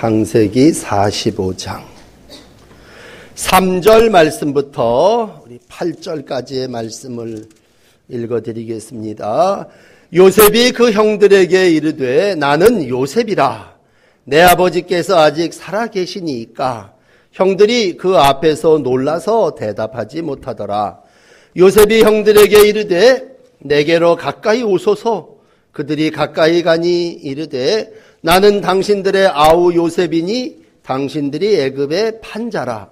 창세기 45장 3절 말씀부터 우리 8절까지의 말씀을 읽어드리겠습니다. 요셉이 그 형들에게 이르되 나는 요셉이라. 내 아버지께서 아직 살아계시니까. 형들이 그 앞에서 놀라서 대답하지 못하더라. 요셉이 형들에게 이르되 내게로 가까이 오소서. 그들이 가까이 가니 이르되 나는 당신들의 아우 요셉이니 당신들이 애굽의 판자라.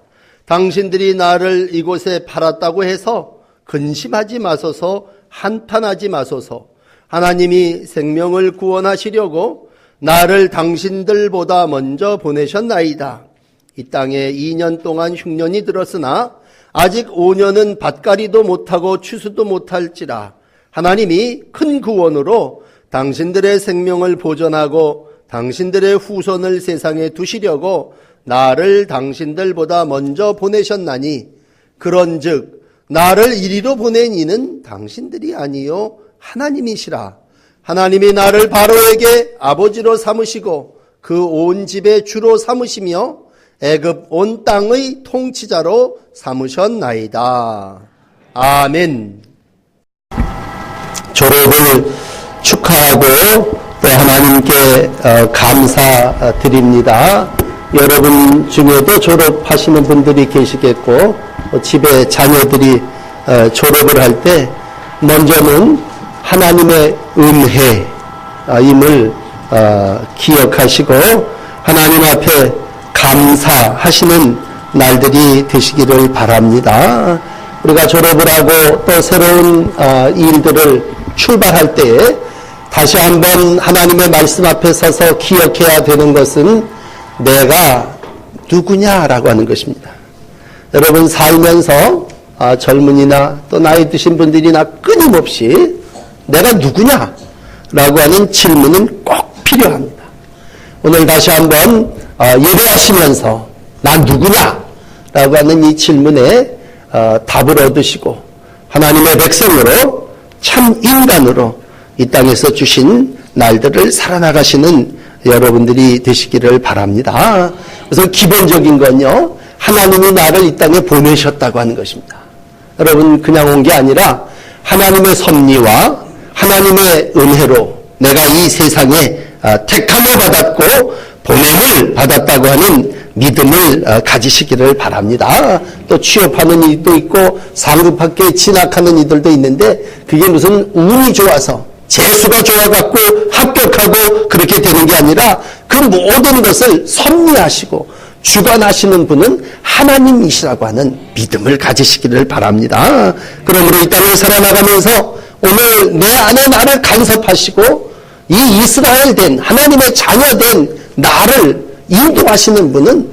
당신들이 나를 이곳에 팔았다고 해서 근심하지 마소서, 한탄하지 마소서. 하나님이 생명을 구원하시려고 나를 당신들보다 먼저 보내셨나이다. 이 땅에 2년 동안 흉년이 들었으나 아직 5년은 밭갈이도 못하고 추수도 못할지라. 하나님이 큰 구원으로 당신들의 생명을 보존하고 당신들의 후손을 세상에 두시려고 나를 당신들보다 먼저 보내셨나니 그런즉 나를 이리로 보낸 이는 당신들이 아니요 하나님이시라. 하나님이 나를 바로에게 아버지로 삼으시고 그 온 집의 주로 삼으시며 애굽 온 땅의 통치자로 삼으셨나이다. 아멘. 졸업을 축하하고 또 하나님께 감사드립니다. 여러분 중에도 졸업하시는 분들이 계시겠고 집에 자녀들이 졸업을 할 때 먼저는 하나님의 은혜임을 기억하시고 하나님 앞에 감사하시는 날들이 되시기를 바랍니다. 우리가 졸업을 하고 또 새로운 일들을 출발할 때에 다시 한번 하나님의 말씀 앞에 서서 기억해야 되는 것은 내가 누구냐라고 하는 것입니다. 여러분 살면서 젊은이나 또 나이 드신 분들이나 끊임없이 내가 누구냐라고 하는 질문은 꼭 필요합니다. 오늘 다시 한번 예배하시면서 나 누구냐라고 하는 이 질문에 답을 얻으시고 하나님의 백성으로 참 인간으로 이 땅에서 주신 날들을 살아나가시는 여러분들이 되시기를 바랍니다. 그래서 기본적인 건요, 하나님이 나를 이 땅에 보내셨다고 하는 것입니다. 여러분 그냥 온 게 아니라 하나님의 섭리와 하나님의 은혜로 내가 이 세상에 택함을 받았고 보냄을 받았다고 하는 믿음을 가지시기를 바랍니다. 또 취업하는 이들도 있고 상급학교에 진학하는 이들도 있는데 그게 무슨 운이 좋아서 재수가 좋아갖고 합격하고 그렇게 되는 게 아니라 그 모든 것을 섭리하시고 주관하시는 분은 하나님이시라고 하는 믿음을 가지시기를 바랍니다. 그러므로 이 땅을 살아나가면서 오늘 내 안에 나를 간섭하시고 이 이스라엘 된 하나님의 자녀된 나를 인도하시는 분은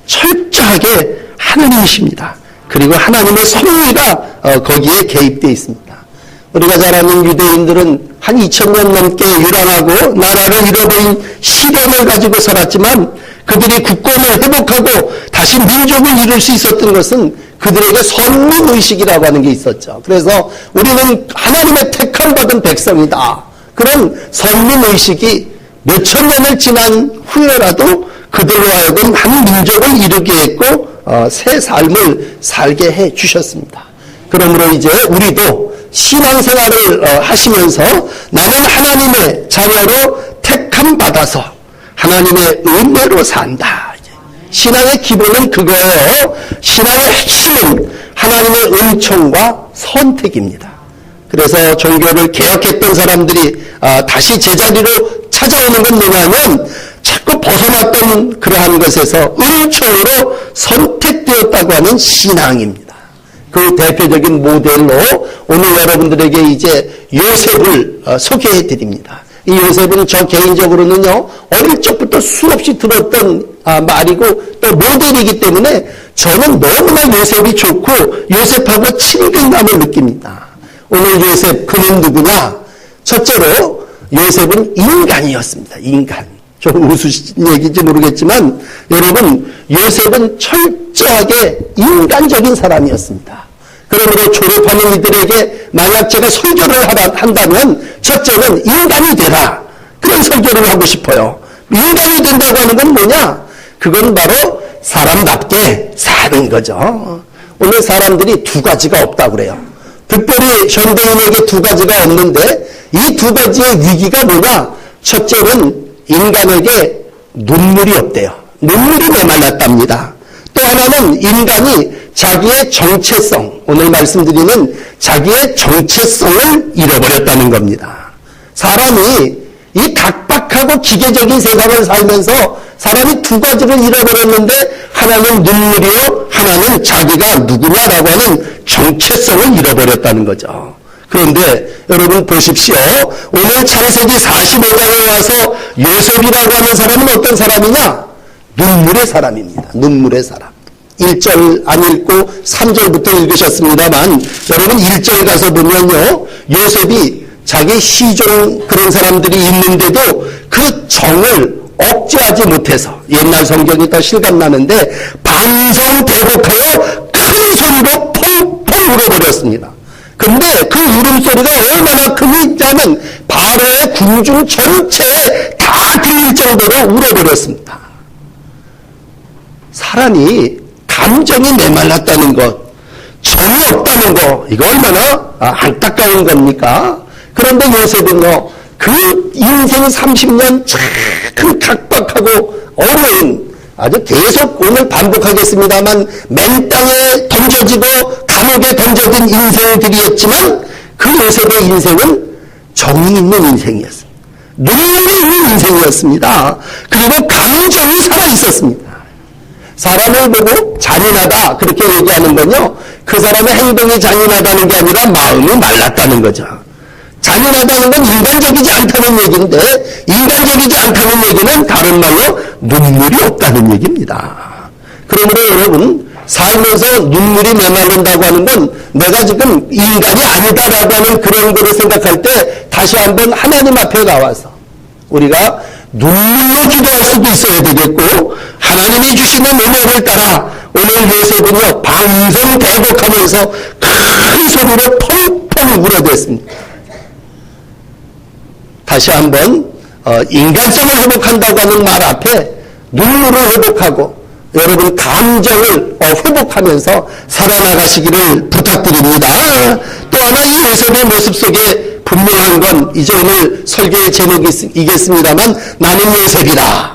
철저하게 하나님이십니다. 그리고 하나님의 섭리가 거기에 개입되어 있습니다. 우리가 잘 아는 유대인들은 한 2000년 넘게 유랑하고 나라를 잃어버린 시련을 가지고 살았지만 그들이 국권을 회복하고 다시 민족을 이룰 수 있었던 것은 그들에게 선민의식이라고 하는 게 있었죠. 그래서 우리는 하나님의 택함받은 백성이다. 그런 선민의식이 몇천 년을 지난 후에라도 그들로 하여금 한 민족을 이루게 했고 새 삶을 살게 해 주셨습니다. 그러므로 이제 우리도 신앙생활을 하시면서 나는 하나님의 자녀로 택함받아서 하나님의 은혜로 산다. 신앙의 기본은 그거예요. 신앙의 핵심은 하나님의 은총과 선택입니다. 그래서 종교를 개혁했던 사람들이 다시 제자리로 찾아오는 건 뭐냐면 자꾸 벗어났던 그러한 것에서 은총으로 선택되었다고 하는 신앙입니다. 그 대표적인 모델로 오늘 여러분들에게 이제 요셉을 소개해 드립니다. 이 요셉은 저 개인적으로는요, 어릴 적부터 수없이 들었던 말이고 또 모델이기 때문에 저는 너무나 요셉이 좋고 요셉하고 친근감을 느낍니다. 오늘 요셉 그는 누구냐? 첫째로 요셉은 인간이었습니다. 인간. 좀 우스운 얘기인지 모르겠지만 여러분 요셉은 철저하게 인간적인 사람이었습니다. 그러므로 졸업하는 이들에게 만약 제가 설교를 한다면 첫째는 인간이 되라. 그런 설교를 하고 싶어요. 인간이 된다고 하는 건 뭐냐? 그건 바로 사람답게 사는 거죠. 오늘 사람들이 두 가지가 없다고 그래요. 특별히 현대인에게 두 가지가 없는데 이 두 가지의 위기가 뭐냐? 첫째는 인간에게 눈물이 없대요. 눈물이 메말랐답니다. 또 하나는 인간이 자기의 정체성, 오늘 말씀드리는 자기의 정체성을 잃어버렸다는 겁니다. 사람이 이 각박하고 기계적인 세상을 살면서 사람이 두 가지를 잃어버렸는데 하나는 눈물이요, 하나는 자기가 누구냐라고 하는 정체성을 잃어버렸다는 거죠. 그런데 여러분 보십시오. 오늘 창세기 45장에 와서 요셉이라고 하는 사람은 어떤 사람이냐? 눈물의 사람입니다. 눈물의 사람. 1절 안 읽고 3절부터 읽으셨습니다만 여러분 1절 가서 보면요. 요셉이 자기 시종 그런 사람들이 있는데도 그 정을 억제하지 못해서 옛날 성경이 더 실감나는데 반성대곡하여 큰 소리로 펑펑 울어버렸습니다. 근데 그 울음소리가 얼마나 큰 있냐면 바로의 궁중 전체에 다 들릴 정도로 울어버렸습니다. 사람이 감정이 메말랐다는 것, 정이 없다는 것, 이거 얼마나 안타까운 겁니까? 그런데 요셉은요, 그 인생 30년 참 각박하고 어려운, 아주 계속 오늘 반복하겠습니다만 맨 땅에 던져지고 감옥에 던져진 인생들이었지만 그 요셉의 인생은 정이 있는 인생이었습니다. 눈물이 있는 인생이었습니다. 그리고 감정이 살아있었습니다. 사람을 보고 잔인하다 그렇게 얘기하는 건요, 그 사람의 행동이 잔인하다는 게 아니라 마음이 말랐다는 거죠. 잔인하다는 건 인간적이지 않다는 얘기인데 인간적이지 않다는 얘기는 다른 말로 눈물이 없다는 얘기입니다. 그러므로 여러분 살면서 눈물이 메말른다고 하는 건 내가 지금 인간이 아니다라고 하는 그런 거를 생각할 때 다시 한번 하나님 앞에 나와서 우리가 눈물로 기도할 수도 있어야 되겠고 하나님이 주시는 은혜를 따라 오늘 요셉은요 방송대곡하면서 큰 소리로 펑펑 울어댔습니다. 다시 한번 인간성을 회복한다고 하는 말 앞에 눈물을 회복하고 여러분 감정을 회복하면서 살아나가시기를 부탁드립니다. 또 하나 이 요셉의 모습 속에 분명한 건 이제 오늘 설교의 제목이겠습니다만 나는 요셉이다.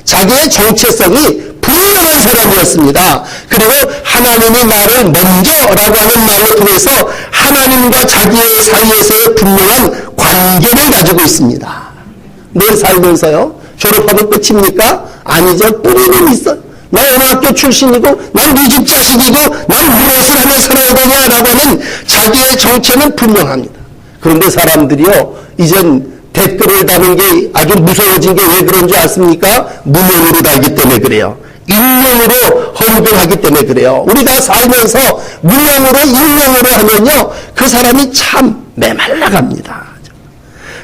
자기의 정체성이 분명한 사람이었습니다. 그리고 하나님이 나를 먼저라고 하는 말을 통해서 하나님과 자기의 사이에서의 분명한 관계를 가지고 있습니다. 늘 살면서요. 졸업하면 끝입니까? 아니죠. 뿌리는 있어요. 나 어느 학교 출신이고 난 네 집 자식이고 난 무엇을 하며 살아야 되냐라고 하는 자기의 정체는 분명합니다. 그런데 사람들이요. 이젠 댓글을 다는 게 아주 무서워진 게 왜 그런 줄 아십니까? 무명으로 달기 때문에 그래요. 익명으로 헌금을 하기 때문에 그래요. 우리가 살면서 무명으로 익명으로 하면요. 그 사람이 참 메말라갑니다.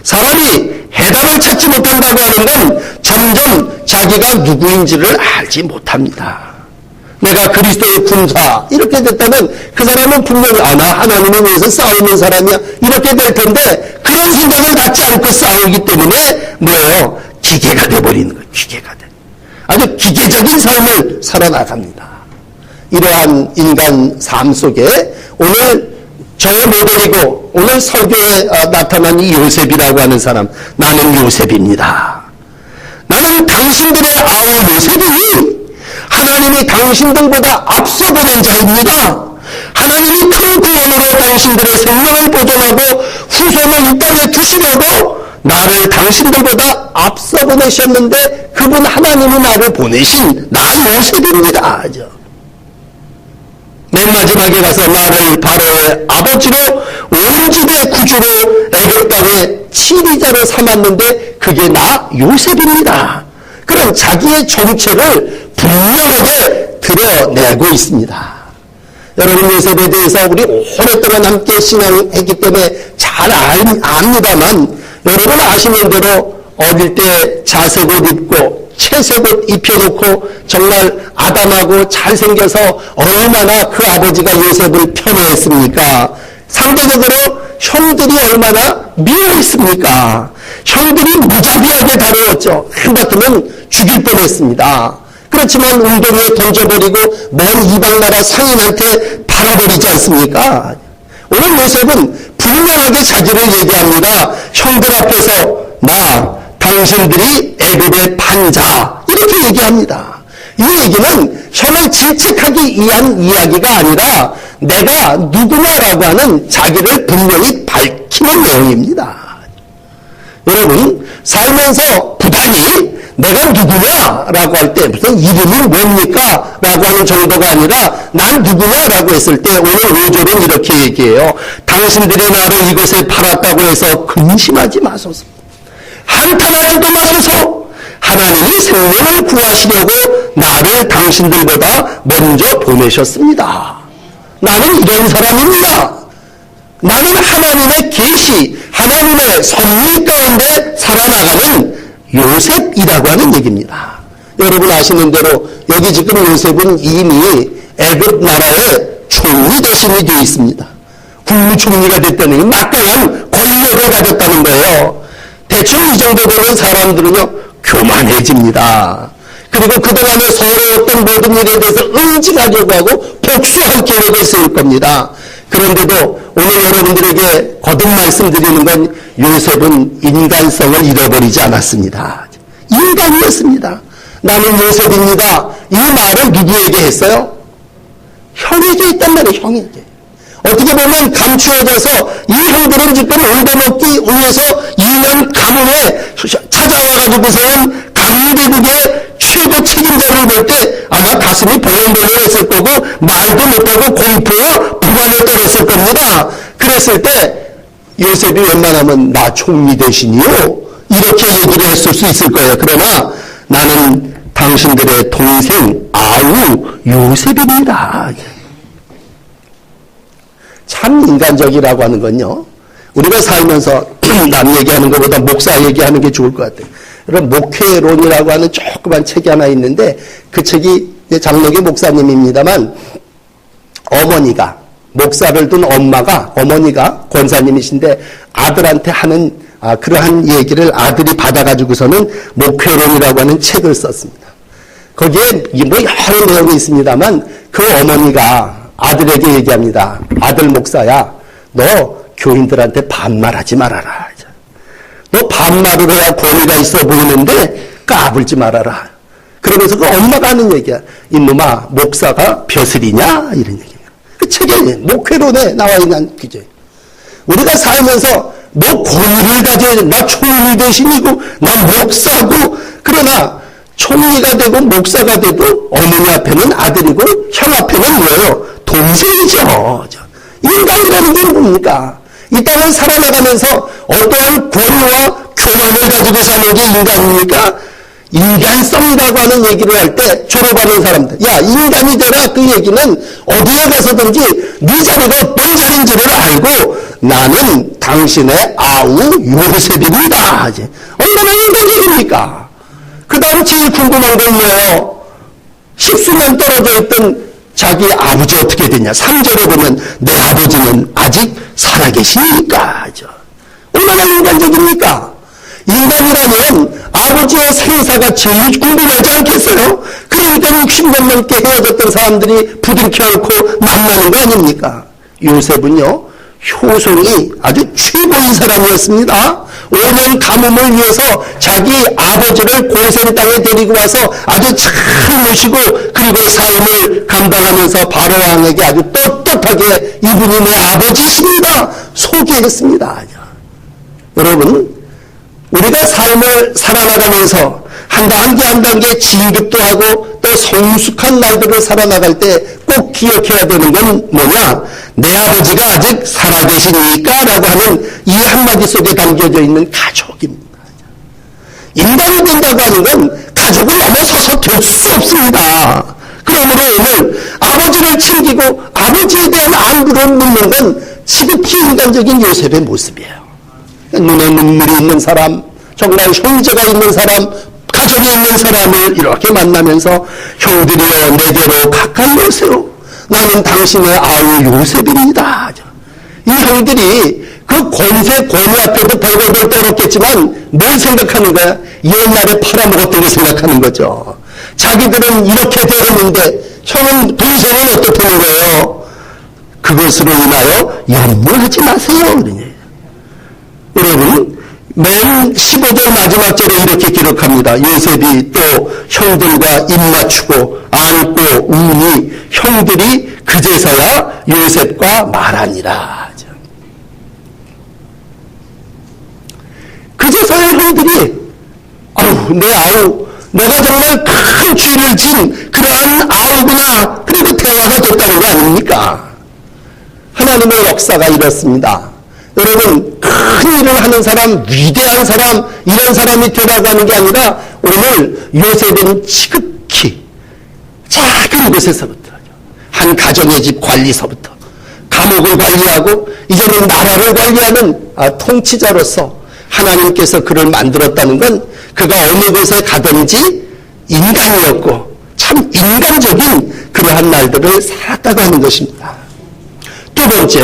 사람이 해답을 찾지 못한다고 하는 건 점점 자기가 누구인지를 알지 못합니다. 내가 그리스도의 군사 이렇게 됐다면 그 사람은 분명히 나 하나님을 위해서 싸우는 사람이야 이렇게 될 텐데 그런 생각을 갖지 않고 싸우기 때문에 뭐예요? 기계가 돼버리는 거예요. 기계가 돼. 아주 기계적인 삶을 살아나갑니다. 이러한 인간 삶 속에 오늘 저의 모델이고 오늘 설교에 나타난 이 요셉이라고 하는 사람, 나는 요셉입니다. 나는 당신들의 아우 요셉이니 하나님이 당신들보다 앞서 보낸 자입니다. 하나님이 큰 구원으로 당신들의 생명을 보존하고 후손을 이 땅에 두시려고 나를 당신들보다 앞서 보내셨는데 그분 하나님이 나를 보내신 나 요셉입니다. 맨 마지막에 가서 나를 바로의 아버지로 온 집의 구주로 애굽 땅에 치리자로 삼았는데 그게 나 요셉입니다. 그런 자기의 정체를 분명하게 드러내고 있습니다. 여러분 요셉에 대해서 우리 오랫동안 함께 신앙했기 때문에 잘 압니다만 여러분 아시는 대로 어릴 때 자색옷 입고 채색옷 입혀놓고 정말 아담하고 잘생겨서 얼마나 그 아버지가 요셉을 편애했습니까? 상대적으로 형들이 얼마나 미워했습니까? 형들이 무자비하게 다루었죠. 한바탕은 죽일 뻔했습니다. 그렇지만 웅덩이에 던져버리고 먼 이방나라 상인한테 팔아버리지 않습니까? 오늘 요셉은 분명하게 자기를 얘기합니다. 형들 앞에서 나 당신들이 애굽의 판자 이렇게 얘기합니다. 이 얘기는 형을 질책하기 위한 이야기가 아니라 내가 누구냐라고 하는 자기를 분명히 밝히는 내용입니다. 여러분 살면서 부단히 내가 누구냐라고 할 때 무슨 이름이 뭡니까? 라고 하는 정도가 아니라 난 누구냐라고 했을 때 오늘 5절은 이렇게 얘기해요. 당신들이 나를 이곳에 팔았다고 해서 근심하지 마소서. 한탄하지도 마소서. 하나님이 생명을 구하시려고 나를 당신들보다 먼저 보내셨습니다. 나는 이런 사람입니다. 나는 하나님의 계시, 하나님의 섭리 가운데 살아나가는 요셉이라고 하는 얘기입니다. 여러분 아시는 대로 여기 지금 요셉은 이미 애굽 나라의 총리 대신이 되어 있습니다. 국무총리가 됐다는 게 막강한 권력을 가졌다는 거예요. 대충 이 정도 되면 사람들은요 교만해집니다. 그리고 그동안에 서러웠던 모든 일에 대해서 응징하려고 하고 복수할 계획을 세울 겁니다. 그런데도 오늘 여러분들에게 거듭 말씀드리는 건 요셉은 인간성을 잃어버리지 않았습니다. 인간이었습니다. 나는 요셉입니다. 이 말을 누구에게 했어요? 형에게 했단 말이에요. 형에게. 어떻게 보면 감추어져서 이 형들은 지금 얻어먹기 위해서 2년 가문에 찾아와가지고서는 강대국의 최고 책임자를 볼 때 아마 가슴이 벌렁벌렁했을 거고 말도 못하고 공포와 불안에 떨었을 겁니다. 그랬을 때 요셉이 웬만하면 나 총리 대신이요 이렇게 얘기를 했을 수 있을 거예요. 그러나 나는 당신들의 동생 아우 요셉입니다. 참 인간적이라고 하는 건요. 우리가 살면서 남 얘기하는 것보다 목사 얘기하는 게 좋을 것 같아요. 그럼 목회론이라고 하는 조그만 책이 하나 있는데 그 책이 장로교 목사님입니다만 어머니가 목사를 둔 어머니가 권사님이신데 아들한테 하는 그러한 얘기를 아들이 받아가지고서는 목회론이라고 하는 책을 썼습니다. 거기에 뭐 여러 내용이 있습니다만 그 어머니가 아들에게 얘기합니다. 아들 목사야, 너 교인들한테 반말하지 말아라. 너 반말을 해야 권위가 있어 보이는데 까불지 말아라. 그러면서 그 엄마가 하는 얘기야. 이놈아, 목사가 벼슬이냐? 이런 얘기야. 그 책에 목회론에 나와 있는 기재. 우리가 살면서 뭐 권위를 가져야 돼. 나 총리 대신이고 나 목사고. 그러나 총리가 되고 목사가 되고 어머니 앞에는 아들이고 형 앞에는 뭐예요? 동생이죠. 인간이라는 게 뭡니까? 이 땅을 살아나가면서 어떠한 권위와 교만을 가지고 사는 게 인간입니까? 인간성이라고 하는 얘기를 할 때 졸업하는 사람들, 야 인간이 되라. 그 얘기는 어디에 가서든지 네 자리가 어떤 자리인지를 알고 나는 당신의 아우 요셉입니다. 얼마나 인간적입니까? 그 다음 제일 궁금한 건 뭐예요? 십수년 떨어져 있던 자기 아버지 어떻게 되냐. 3절에 보면 내 아버지는 아직 살아계십니까? 얼마나 인간적입니까? 인간이라면 아버지의 생사가 제일 궁금하지 않겠어요? 그러니까 60년 넘게 헤어졌던 사람들이 부둥켜 앓고 만나는 거 아닙니까? 요셉은요 효성이 아주 최고인 사람이었습니다. 5년 가뭄을 위해서 자기 아버지를 고센 땅에 데리고 와서 아주 잘 모시고 그리고 삶을 감당하면서 바로왕에게 아주 떳떳하게 이분이 내 아버지십니다 소개했습니다. 여러분 우리가 삶을 살아나가면서 한 단계 한 단계 진급도 하고 또 성숙한 날들을 살아나갈 때 꼭 기억해야 되는 건 뭐냐? 내 아버지가 아직 살아계시니까 라고 하는 이 한마디 속에 담겨져 있는 가족입니다. 인간이 된다고 하는 건 가족을 넘어서서 될 수 없습니다. 그러므로 오늘 아버지를 챙기고 아버지에 대한 안부를 묻는 건 지극히 인간적인 요셉의 모습이에요. 눈에 눈물이 있는 사람, 정말 형제가 있는 사람, 가족이 있는 사람을 이렇게 만나면서 형들이여 내게로 가까이 오세요. 나는 당신의 아우 요셉입니다. 이 형들이 그 권세 권위 앞에도 벌벌벌 떨었겠지만 뭘 생각하는 거야? 옛날에 팔아먹었던 거 생각하는 거죠. 자기들은 이렇게 되었는데 형은 동생은 어떻다는 거예요? 그것으로 인하여 염려하지 마세요. 그러니. 여러분, 맨 15절 마지막 절에 이렇게 기록합니다. 요셉이 또 형들과 입맞추고 안고 우니 형들이 그제서야 요셉과 말하니라. 그제서야 형들이 내가 정말 큰 죄를 진 그러한 아우구나. 그리고 대화가 됐다는 거 아닙니까? 하나님의 역사가 이렇습니다. 여러분, 큰 일을 하는 사람, 위대한 사람, 이런 사람이 되라고 하는 게 아니라 오늘 요셉은 지극히 작은 곳에서부터 한 가정의 집 관리서부터 감옥을 관리하고 이제는 나라를 관리하는 통치자로서 하나님께서 그를 만들었다는 건 그가 어느 곳에 가든지 인간이었고 참 인간적인 그러한 날들을 살았다고 하는 것입니다. 두 번째,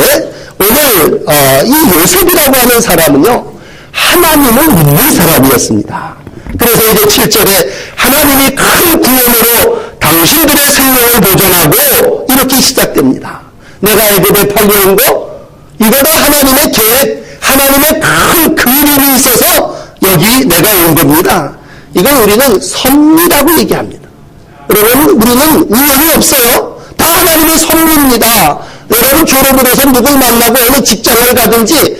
오늘 이 요셉이라고 하는 사람은요, 하나님을 믿는 사람이었습니다. 그래서 이제 7절에 하나님이 큰 구원으로 당신들의 생명을 보존하고 이렇게 시작됩니다. 내가 애굽에 팔려온 거 이거 다 하나님의 계획, 하나님의 큰 그림이 있어서 여기 내가 온 겁니다. 이걸 우리는 섭리라고 얘기합니다. 여러분, 우리는 우연이 없어요. 다 하나님의 섭리입니다. 여러분, 졸업을 해서 누굴 만나고 어느 직장을 가든지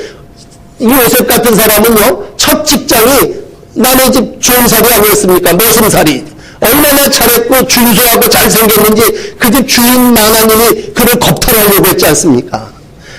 요셉 같은 사람은요, 첫 직장이 남의 집 주임살이 아니었습니까? 모슴살이. 얼마나 잘했고 준수하고 잘생겼는지 그 집 주인 마나님이 그를 겁탈하려고 했지 않습니까?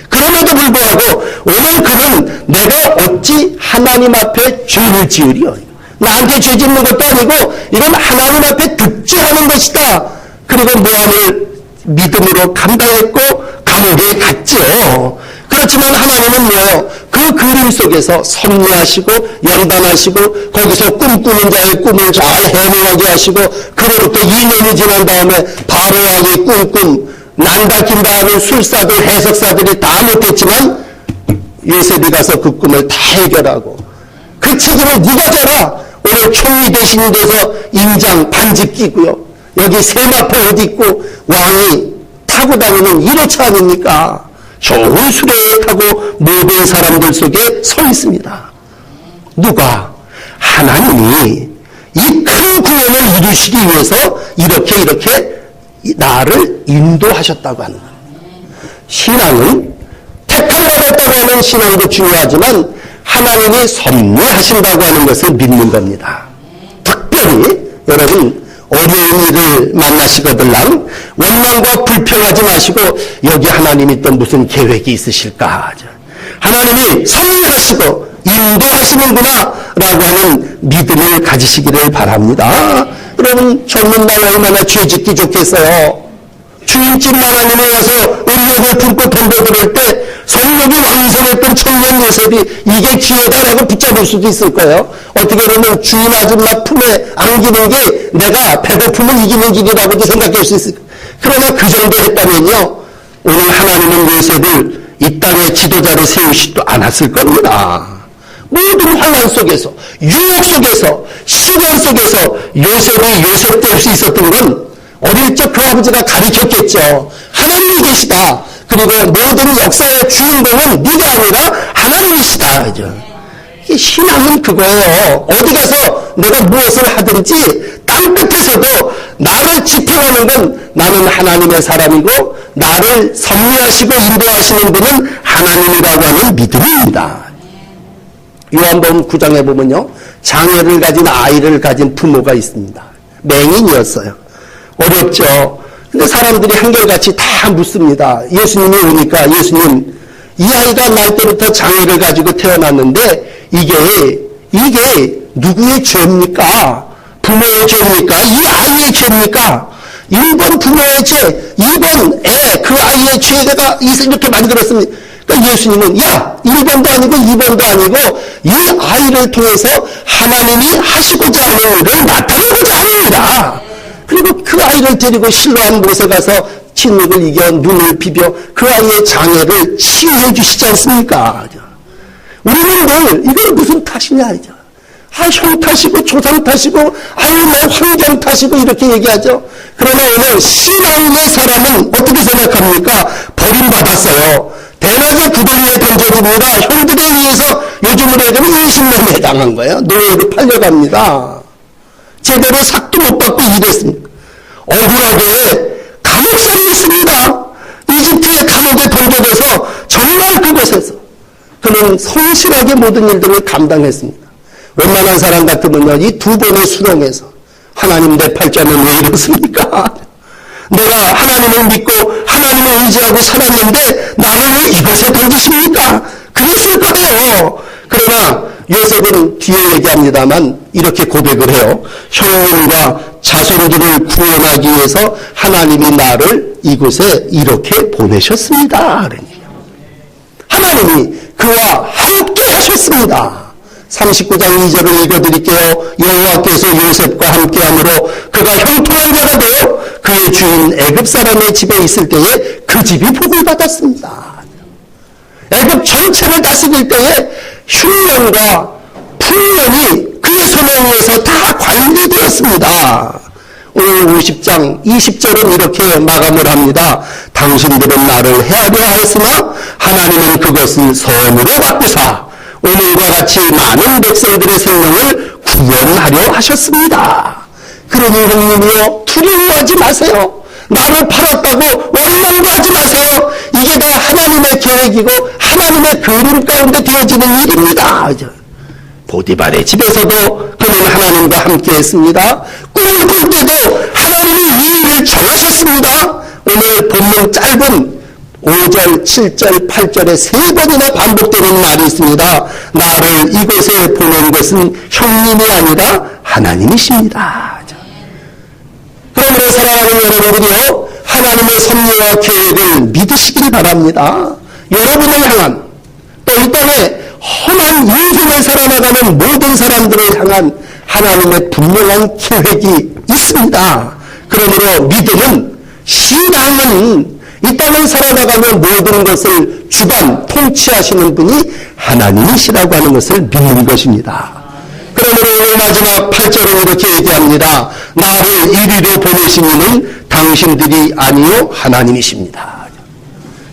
그럼에도 불구하고 오늘 그는 내가 어찌 하나님 앞에 죄를 지으리요. 나한테 죄 짓는 것도 아니고 이건 하나님 앞에 득죄하는 것이다. 그리고 모함을 믿음으로 감당했고 감옥에 갔죠. 그렇지만 하나님은 뭐예요? 그 그림 속에서 섭리하시고 연단하시고 거기서 꿈꾸는 자의 꿈을 잘 해명하게 하시고 그로부터 2년이 지난 다음에 바로왕의 꿈 난다긴다 하는 술사들 해석사들이 다 못했지만 요셉이 가서 그 꿈을 다 해결하고 그 책임을 누가 져라? 오늘 총리 대신이 돼서 임장 반지 끼고요. 여기 세마포 옷 입고 왕이 타고 다니는 1호차 아닙니까? 좋은 수레에 타고 모든 사람들 속에 서 있습니다. 누가? 하나님이 이 큰 구원을 이루시기 위해서 이렇게 나를 인도하셨다고 하는 거예요. 신앙은 택함받았다고 하는 신앙도 중요하지만 하나님이 섭리하신다고 하는 것을 믿는 겁니다. 특별히 여러분 어려운 일을 만나시거들랑 원망과 불평하지 마시고 여기 하나님이 또 무슨 계획이 있으실까? 하나님이 섭리하시고 인도하시는구나 라고 하는 믿음을 가지시기를 바랍니다. 여러분 젊은 날 얼마나 죄짓기 좋겠어요. 주인집 마나님에 와서 은력을 품고 덤벼들을 때 성령이 왕성했던 청년 요셉이 이게 기회다라고 붙잡을 수도 있을 거예요. 어떻게 보면 주인 아줌마 품에 안기는 게 내가 배고픔을 이기는 길이라고도 생각할 수 있을 거예요. 그러나 그 정도 했다면요, 오늘 하나님은 요셉을 이 땅의 지도자로 세우시지도 않았을 겁니다. 모든 환난 속에서, 유혹 속에서, 시련 속에서 요셉이 요셉될 수 있었던 건 어릴 적 그 아버지가 가르쳤겠죠. 하나님이 계시다. 그리고 모든 역사의 주인공은 네가 아니라 하나님이시다. 이게 신앙은 그거예요. 어디 가서 내가 무엇을 하든지 땅끝에서도 나를 지탱하는 건 나는 하나님의 사람이고 나를 섭리하시고 인도하시는 분은 하나님이라고 하는 믿음입니다. 요한복음 9장에 보면요, 장애를 가진 아이를 가진 부모가 있습니다. 맹인이었어요. 어렵죠. 근데 사람들이 한결같이 다 묻습니다. 예수님이 오니까 예수님, 이 아이가 날 때부터 장애를 가지고 태어났는데 이게 누구의 죄입니까? 부모의 죄입니까? 이 아이의 죄입니까? 1번 부모의 죄, 2번 그 아이의 죄가 이렇게 만들었습니다. 그러니까 예수님은 1번도 아니고 2번도 아니고 이 아이를 통해서 하나님이 하시고자 하는 일을 나타내고자 합니다. 그리고 그 아이를 데리고 실로암 못에 가서 진흙을 이겨 눈을 비벼 그 아이의 장애를 치유해 주시지 않습니까? 우리는 늘 이건 무슨 탓이냐 이죠. 형 탓이고 조상 탓이고 내 환경 탓이고 이렇게 얘기하죠. 그러나 오늘 신앙의 사람은 어떻게 생각합니까? 버림받았어요. 대낮에 구덩이에 던져집니다. 형들에 의해서 요즘으로 얘기하면 20년에 당한 거예요. 노예로 팔려갑니다. 제대로 삭도 못 받고 일했습니다. 억울하게 감옥살이 있습니다. 이집트의 감옥에 던져져서 정말 그곳에서 그는 성실하게 모든 일들을 감당했습니다. 웬만한 사람 같으면요, 이 두 번의 수렁에서 하나님 내 팔자는 왜 이렇습니까? 내가 하나님을 믿고 하나님을 의지하고 살았는데 나를 왜 이곳에 던지십니까? 그랬을 거예요. 그러나 요셉은 뒤에 얘기합니다만 이렇게 고백을 해요. 형님과 자손들을 구원하기 위해서 하나님이 나를 이곳에 이렇게 보내셨습니다. 하나님이 그와 함께 하셨습니다. 39장 2절을 읽어드릴게요. 여호와께서 요셉과 함께함으로 그가 형통한 자가 되어 그의 주인 애굽 사람의 집에 있을 때에 그 집이 복을 받았습니다. 애굽 전체를 다스릴 때에 흉년과 풍년이 그의 손에 의해서 다 관리되었습니다. 오늘 50장 20절은 이렇게 마감을 합니다. 당신들은 나를 해하려 하였으나 하나님은 그것을 선으로 바꾸사 오늘과 같이 많은 백성들의 생명을 구원하려 하셨습니다. 그러니 형님이여 두려워하지 마세요. 나를 팔았다고 원망하지 마세요. 이게 다 하나님의 계획이고 하나님의 그림 가운데 되어지는 일입니다. 보디발의 집에서도 그는 하나님과 함께 했습니다. 꿈을 꿀 때도 하나님이 이 일을 정하셨습니다. 오늘 본문 짧은 5절, 7절, 8절에 3번이나 반복되는 말이 있습니다. 나를 이곳에 보낸 것은 형님이 아니라 하나님이십니다. 그러므로 사랑하는 여러분들이요, 하나님의 섭리와 계획을 믿으시길 바랍니다. 여러분을 향한, 또 이 땅에 험한 인생을 살아나가는 모든 사람들을 향한 하나님의 분명한 계획이 있습니다. 그러므로 믿음은, 신앙은 이 땅을 살아나가며 모든 것을 주관, 통치하시는 분이 하나님이시라고 하는 것을 믿는 것입니다. 그러므로 오늘 마지막 8절은 이렇게 얘기합니다. 나를 이리로 보내신 이는 당신들이 아니요 하나님이십니다.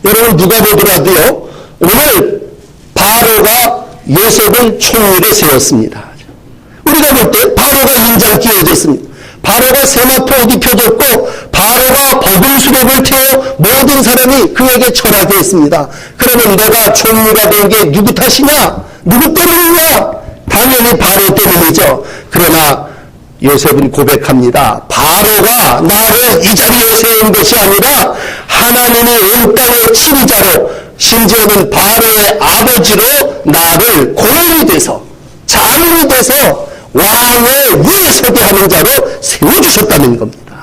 여러분 누가 보더라도요, 오늘 바로가 요셉을 총리로 세웠습니다. 우리가 볼 때 바로가 인장 끼워졌습니다. 바로가 세마포 옷 입혀졌고 바로가 버금 수레를 태워 모든 사람이 그에게 절하겠습니다. 그러면 내가 총리가 된 게 누구 탓이냐? 누구 때문이냐? 당연히 바로 때문이죠. 그러나 요셉은 고백합니다. 바로가 나를 이 자리에 세운 것이 아니라 하나님이 온 땅의 친자로, 심지어는 바로의 아버지로 나를 공이 돼서, 자문이 돼서 왕의 위에 서게 하는 자로 세워주셨다는 겁니다.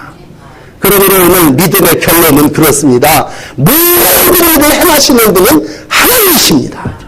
그러므로 오늘 믿음의 결론은 그렇습니다. 모든 일을 행하시는 분은 하나님이십니다.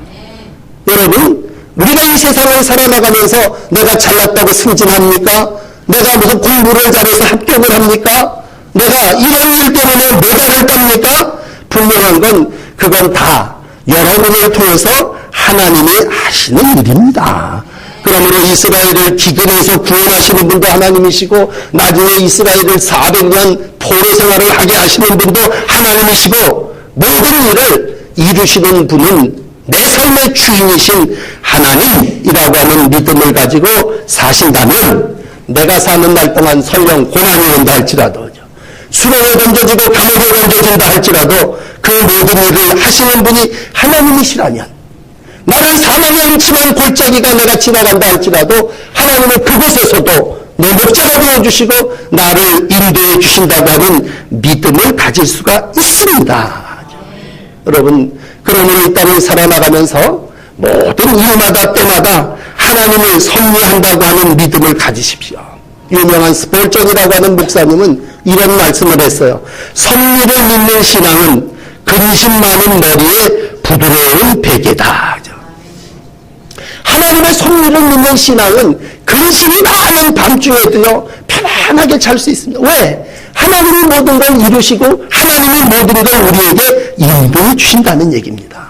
여러분, 우리가 이 세상을 살아나가면서 내가 잘났다고 승진합니까? 내가 무슨 공부를 잘해서 합격을 합니까? 내가 이런 일 때문에 메달을 땁니까? 분명한 건 그건 다 여러분을 통해서 하나님이 하시는 일입니다. 그러므로 이스라엘을 기근에서 구원하시는 분도 하나님이시고 나중에 이스라엘을 400년 포로 생활을 하게 하시는 분도 하나님이시고 모든 일을 이루시는 분은 내 삶의 주인이신 하나님이라고 하는 믿음을 가지고 사신다면 내가 사는 날 동안 설령 고난이 온다 할지라도, 수렁에 던져지고 감옥에 던져진다 할지라도 그 모든 일을 하시는 분이 하나님이시라면, 나를 사망의 음침한 골짜기가 내가 지나간다 할지라도 하나님은 그곳에서도 내 목자가 되어주시고 나를 인도해 주신다고 하는 믿음을 가질 수가 있습니다. 여러분, 그러므로 이 땅을 살아나가면서 모든 일마다 때마다 하나님을 섭리한다고 하는 믿음을 가지십시오. 유명한 스폴전이라고 하는 목사님은 이런 말씀을 했어요. 섭리를 믿는 신앙은 근심 많은 머리에 부드러운 베개다. 하나님의 섭리를 믿는 신앙은 근심이 많은 밤중에도요 편안하게 잘 수 있습니다. 왜? 하나님이 모든 걸 이루시고 하나님이 모든 걸 우리에게 인도해 주신다는 얘기입니다.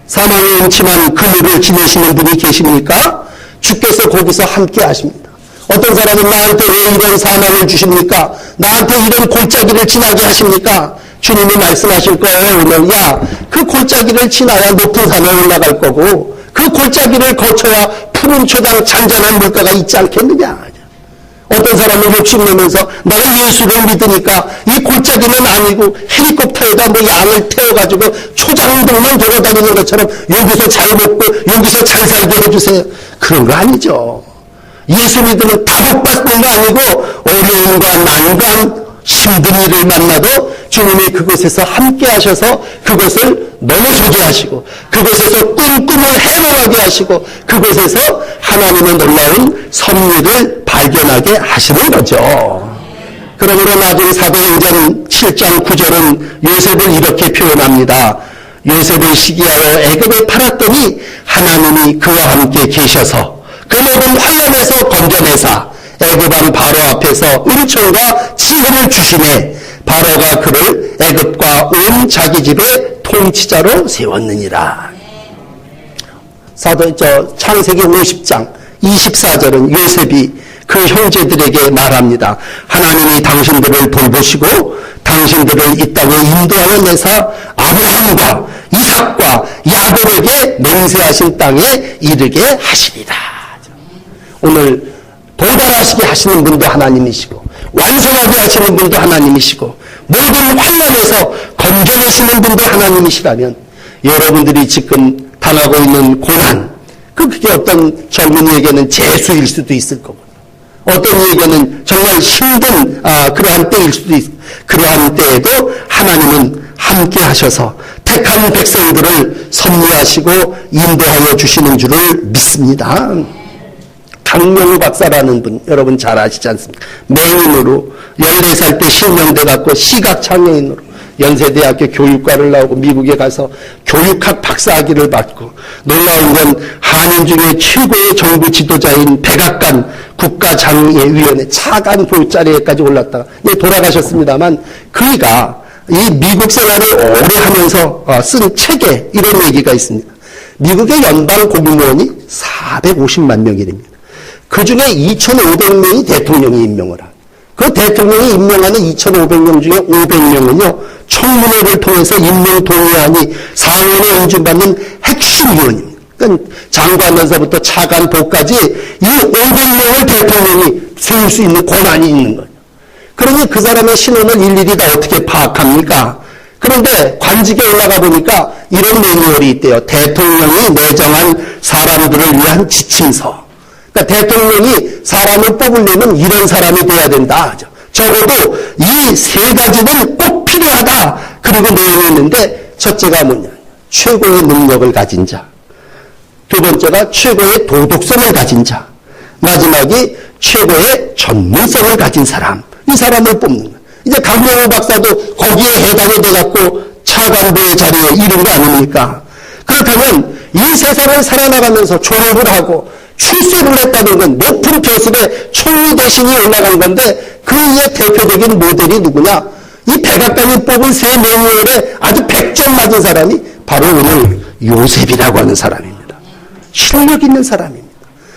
사망의 음침한 그늘을 지내시는 분이 계십니까? 주께서 거기서 함께 하십니다. 어떤 사람은 나한테 왜 이런 사망을 주십니까? 나한테 이런 골짜기를 지나게 하십니까? 주님이 말씀하실 거예요. 오늘 그 골짜기를 지나야 높은 산에 올라갈 거고 그 골짜기를 거쳐야 푸른 초장 잔잔한 물가가 있지 않겠느냐. 어떤 사람은 욕심내면서 내가 예수를 믿으니까 이 골짜기는 아니고 헬리콥터에다 양을 태워가지고 초장동만 돌아다니는 것처럼 여기서 잘 먹고 여기서 잘 살게 해주세요. 그런 거 아니죠. 예수 믿으면 다 복받는 거 아니고 어려움과 난관, 힘든 일을 만나도 주님이 그곳에서 함께 하셔서 그것을 넘어서게 하시고 그곳에서 꿈을 해나가게 하시고 그곳에서 하나님의 놀라운 섭리를 발견하게 하시는 거죠. 그러므로 나중에 사도행전 7장 9절은 요셉을 이렇게 표현합니다. 요셉을 시기하여 애굽에 팔았더니 하나님이 그와 함께 계셔서 그 모든 환난에서 건져내사 애굽 왕 바로 앞에서 은총과 지혜를 주시매 바로가 그를 애굽과 온 자기 집의 통치자로 세웠느니라. 창세기 50장 24절은 요셉이 그 형제들에게 말합니다. 하나님이 당신들을 돌보시고 당신들을 이 땅에 인도하여 내사 아브라함과 이삭과 야곱에게 맹세하신 땅에 이르게 하시리라. 오늘 도달하시게 하시는 분도 하나님이시고 완성하게 하시는 분도 하나님이시고 모든 환난에서 건져내시는 분도 하나님이시라면 여러분들이 지금 당하고 있는 고난, 그게 어떤 젊은이에게는 재수일 수도 있을 거고 어떤 이에게는 정말 힘든 그러한 때일 수도 있고 그러한 때에도 하나님은 함께 하셔서 택한 백성들을 섭리하시고 인도하여 주시는 줄을 믿습니다. 강명우 박사라는 분 여러분 잘 아시지 않습니까? 맹인으로 14살 때 실명돼 갖고 시각장애인으로 연세대학교 교육과를 나오고 미국에 가서 교육학 박사학위를 받고 놀라운 건 한인 중에 최고의 정부 지도자인 백악관 국가장애위원회 차관 보자리에까지 올랐다가 돌아가셨습니다만 그이가 이 미국 생활을 오래 하면서 쓴 책에 이런 얘기가 있습니다. 미국의 연방 공무원이 450만 명이랍니다. 그 중에 2,500명이 대통령이 임명을 하고 그 대통령이 임명하는 2,500명 중에 500명은요 청문회를 통해서 임명 동의안이 상원에 인준받는 핵심 위원입니다. 그러니까 장관에서부터 차관보까지 이 500명을 대통령이 세울 수 있는 권한이 있는 거예요. 그러니 그 사람의 신원을 일일이 다 어떻게 파악합니까? 그런데 관직에 올라가 보니까 이런 매뉴얼이 있대요. 대통령이 내정한 사람들을 위한 지침서. 그러니까 대통령이 사람을 뽑으려면 이런 사람이 돼야 된다. 적어도 이 세 가지는 꼭 필요하다. 그리고 내용이 있는데 첫째가 뭐냐. 최고의 능력을 가진 자. 두 번째가 최고의 도덕성을 가진 자. 마지막이 최고의 전문성을 가진 사람. 이 사람을 뽑는 거야. 이제 강명호 박사도 거기에 해당이 돼갖고 차관보의 자리에 이른 거 아닙니까? 그렇다면 이 세상을 살아나가면서 졸업을 하고 출세를 했다는 건 높은 벼슬에 총리 대신이 올라간 건데 그의 대표적인 모델이 누구냐? 이 백악관이 뽑은 세 매뉴얼에 아주 100점 맞은 사람이 바로 오늘 요셉이라고 하는 사람입니다. 실력 있는 사람입니다.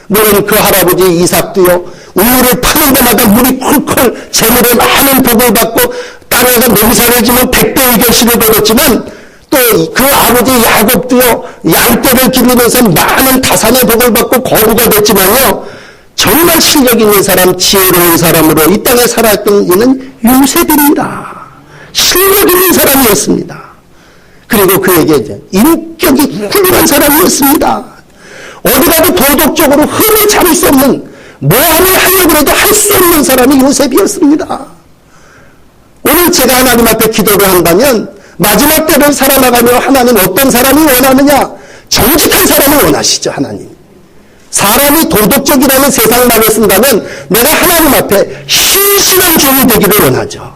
물론 그 할아버지 이삭도요. 우물을 파는 데마다 물이 콜콜 재물을 많은 복을 받고 땅에다 농사를 지면 100배의 결실을 거뒀지만 또 그 아버지 야곱도요. 양떼를 기르면서 많은 다산의 복을 받고 거부가 됐지만요. 정말 실력 있는 사람, 지혜로운 사람으로 이 땅에 살았던 이는 요셉입니다. 실력 있는 사람이었습니다. 그리고 그에게 이제 인격이 훌륭한 사람이었습니다. 어디 가도 도덕적으로 흠을 잡을 수 없는 뭐하를 하려고 해도 할 수 없는 사람이 요셉이었습니다. 오늘 제가 하나님 앞에 기도를 한다면 마지막 때를 살아나가며 하나님 어떤 사람이 원하느냐? 정직한 사람을 원하시죠, 하나님. 사람이 도덕적이라는 세상 말을 쓴다면 내가 하나님 앞에 신실한 종이 되기를 원하죠.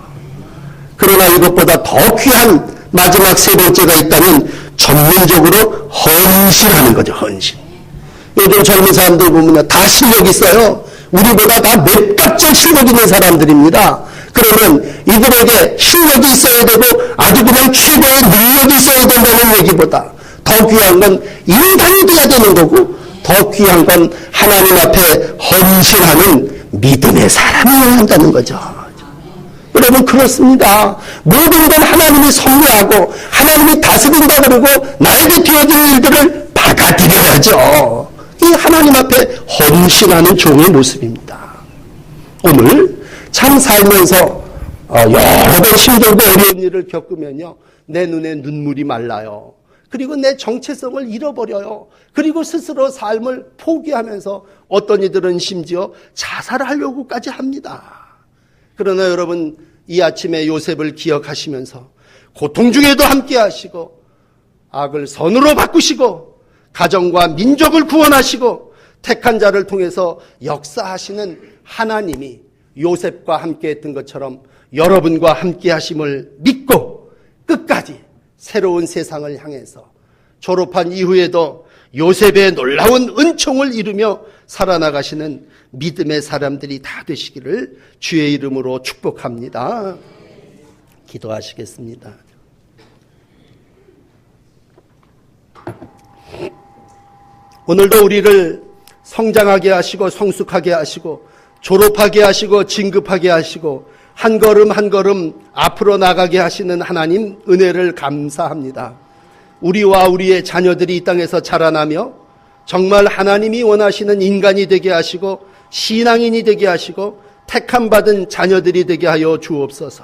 그러나 이것보다 더 귀한 마지막 세 번째가 있다면 전문적으로 헌신하는 거죠, 헌신. 요즘 젊은 사람들 보면 다 실력 있어요. 우리보다 다 몇 갑절 실력 있는 사람들입니다. 그러면 이들에게 실력이 있어야 되고 아주 그냥 최고의 능력이 있어야 된다는 얘기보다 더 귀한 건 인간이 돼야 되는 거고 더 귀한 건 하나님 앞에 헌신하는 믿음의 사람이어야 한다는 거죠. 여러분 그렇습니다. 모든 건 하나님이 섭리하고 하나님이 다스린다 그러고 나에게 뒤어진 일들을 받아들여야죠. 이 하나님 앞에 헌신하는 종의 모습입니다. 오늘 참 살면서 여러 번 힘들고 어려운 일을 겪으면요, 내 눈에 눈물이 말라요. 그리고 내 정체성을 잃어버려요. 그리고 스스로 삶을 포기하면서 어떤 이들은 심지어 자살하려고까지 합니다. 그러나 여러분 이 아침에 요셉을 기억하시면서 고통 중에도 함께 하시고 악을 선으로 바꾸시고 가정과 민족을 구원하시고 택한 자를 통해서 역사하시는 하나님이 요셉과 함께 했던 것처럼 여러분과 함께 하심을 믿고 끝까지 새로운 세상을 향해서 졸업한 이후에도 요셉의 놀라운 은총을 이루며 살아나가시는 믿음의 사람들이 다 되시기를 주의 이름으로 축복합니다. 기도하시겠습니다. 오늘도 우리를 성장하게 하시고 성숙하게 하시고 졸업하게 하시고 진급하게 하시고 한 걸음 한 걸음 앞으로 나가게 하시는 하나님 은혜를 감사합니다. 우리와 우리의 자녀들이 이 땅에서 자라나며 정말 하나님이 원하시는 인간이 되게 하시고 신앙인이 되게 하시고 택함 받은 자녀들이 되게 하여 주옵소서.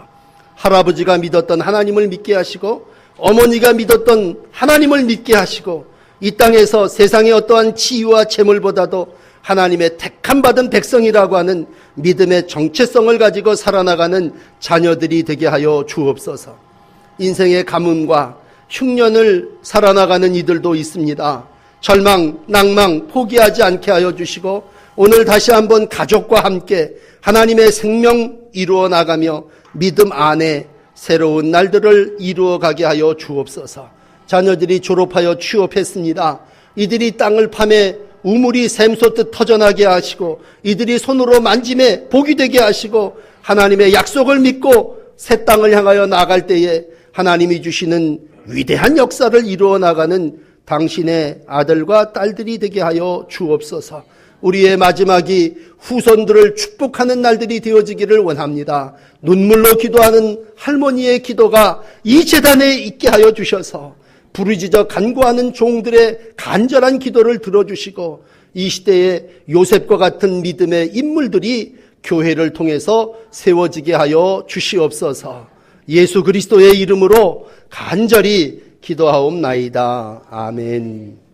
할아버지가 믿었던 하나님을 믿게 하시고 어머니가 믿었던 하나님을 믿게 하시고 이 땅에서 세상의 어떠한 지위와 재물보다도 하나님의 택함 받은 백성이라고 하는 믿음의 정체성을 가지고 살아나가는 자녀들이 되게 하여 주옵소서. 인생의 가뭄과 흉년을 살아나가는 이들도 있습니다. 절망, 낭망, 포기하지 않게 하여 주시고 오늘 다시 한번 가족과 함께 하나님의 생명 이루어 나가며 믿음 안에 새로운 날들을 이루어 가게 하여 주옵소서. 자녀들이 졸업하여 취업했습니다. 이들이 땅을 파매 우물이 샘솟듯 터져나게 하시고 이들이 손으로 만짐에 복이 되게 하시고 하나님의 약속을 믿고 새 땅을 향하여 나갈 때에 하나님이 주시는 위대한 역사를 이루어 나가는 당신의 아들과 딸들이 되게 하여 주옵소서. 우리의 마지막이 후손들을 축복하는 날들이 되어지기를 원합니다. 눈물로 기도하는 할머니의 기도가 이 제단에 있게 하여 주셔서 부르짖어 간구하는 종들의 간절한 기도를 들어주시고 이 시대에 요셉과 같은 믿음의 인물들이 교회를 통해서 세워지게 하여 주시옵소서. 예수 그리스도의 이름으로 간절히 기도하옵나이다. 아멘.